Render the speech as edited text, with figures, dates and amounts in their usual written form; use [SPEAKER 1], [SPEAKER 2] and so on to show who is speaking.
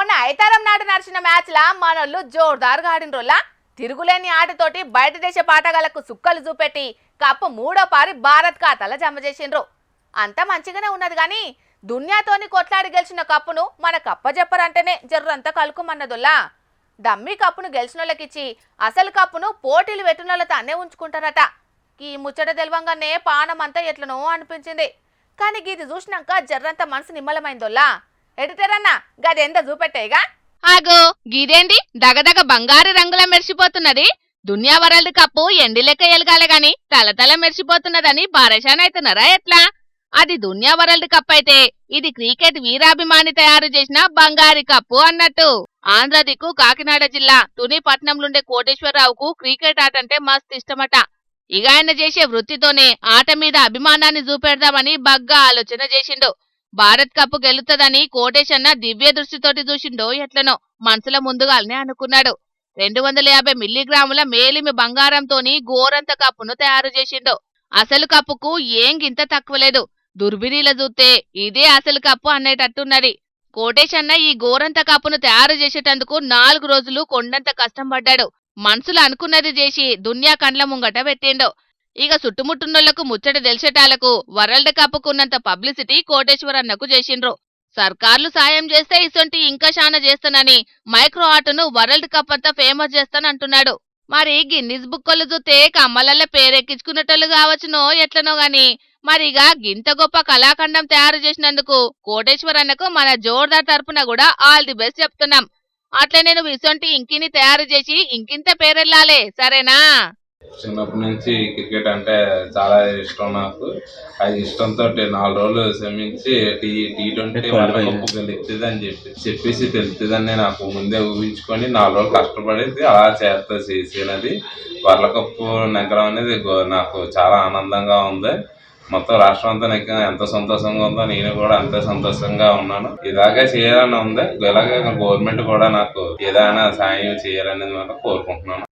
[SPEAKER 1] మొన్న ఐతారం నాడు నడిచిన మ్యాచ్ లా మనోళ్ళు జోర్దార్గా ఆడినరోలా తిరుగులేని ఆటతోటి బయట దేశ పాటగాళ్లకు సుక్కలు చూపెట్టి కప్పు మూడో పారి భారత్ ఖాతాలో జమ చేసిండ్రు. అంతా మంచిగానే ఉన్నది కానీ దునియాతోని కొట్లాడి గెలిచిన కప్పును మన కప్పజెప్పరంటేనే జర్రంతా కలుకుమన్నదుల్లా. డమ్మీ కప్పును గెలిచిన వాళ్ళకిచ్చి అసలు కప్పును పోటీలు పెట్టిన వాళ్ళతో అన్నే ఉంచుకుంటారట. ఈ ముచ్చట తెలవంగానే పానమంతా ఎట్లనో అనిపించింది. కానీ గీది చూసినాక జర్రంతా మనసు నిమ్మలమైందోల్లా. ఎడిటర్ అన్న గదెంత చూపెట్టాయిగా.
[SPEAKER 2] ఆగో గీదేంది దగదగ బంగారు రంగుల మెరిసిపోతున్నది. దునియా వరల్డ్ కప్పు ఎండి లెక్క ఎలగాలి గాని తలతల మెరిసిపోతున్నదని బారషానైతున్నారా ఎట్లా? అది దునియా వరల్డ్ కప్ అయితే ఇది క్రికెట్ వీరాభిమాని తయారు చేసిన బంగారు కప్పు అన్నట్టు. ఆంధ్ర దిక్కు కాకినాడ జిల్లా తుని పట్నంలుండే కోటేశ్వరరావుకు క్రికెట్ ఆట అంటే మస్తు ఇష్టమట. ఇక ఆయన చేసే వృత్తితోనే ఆట మీద అభిమానాన్ని చూపెడదామని బగ్గా ఆలోచన చేసిండు. భారత్ కప్పు గెలుతుందని కోటేశన్న దివ్య దృష్టితోటి చూసిండో ఎట్లనో మనసుల ముందుగానే అనుకున్నాడు. 250 మిల్లీగ్రాముల మేలిమి బంగారంతోని గోరంత కప్పును తయారు చేసిండు. అసలు కప్పుకు ఏం గింత తక్కువలేదు. దుర్బినీల చూస్తే ఇదే అసలు కప్పు అనేటట్టున్నది. కోటేశన్న ఈ గోరంత కప్పును తయారు చేసేటందుకు 4 రోజులు కొండంత కష్టం పడ్డాడు. మనసులు అనుకున్నది చేసి దునియా కండ్ల ముంగట పెట్టిండు. ఇక చుట్టుముట్టున్నోళ్లకు ముచ్చట తెలిసేటాలకు వరల్డ్ కప్పుకున్నంత పబ్లిసిటీ కోటేశ్వరన్నకు చేసిండ్రు. సర్కార్లు సాయం చేస్తే ఇసొంటి ఇంకా శానా చేస్తానని మైక్రో ఆర్ట్ను వరల్డ్ కప్ అంతా ఫేమస్ చేస్తానంటున్నాడు. మరి గిన్నిస్ బుక్కోళ్ళు చూస్తే కమ్మలల్ల పేరెక్కించుకునేటోళ్ళు కావచ్చునో ఎట్లనో గాని మరిగా గింత గొప్ప కళాఖండం తయారు చేసినందుకు కోటేశ్వరన్నకు మన జోర్దార్ తరపున కూడా ఆల్ ది బెస్ట్ చెప్తున్నాం. అట్లనే నువ్వు ఇసొంటి ఇంకిని తయారు చేసి ఇంకింత పేరెళ్ళాలే, సరేనా?
[SPEAKER 3] చిన్నప్పటి నుంచి క్రికెట్ అంటే చాలా ఇష్టం నాకు. అది ఇష్టంతో 4 రోజులు శ్రమించి టీ20 వరల్డ్ కప్ గెలుస్తుందని చెప్పేసి తెలుస్తుందని నాకు ముందే ఊహించుకొని 4 రోజులు కష్టపడేది అలా చేసినది వరల్డ్ కప్ నెగ్గడం అనేది నాకు చాలా ఆనందంగా ఉంది. మొత్తం రాష్ట్రం అంతా నాకు ఎంత సంతోషంగా ఉందో నేను కూడా అంతే సంతోషంగా ఉన్నాను. ఇలాగే చేయాలని ఉంది. ఇలాగే గవర్నమెంట్ కూడా నాకు ఏదైనా సాయం చేయాలనేది కోరుకుంటున్నాను.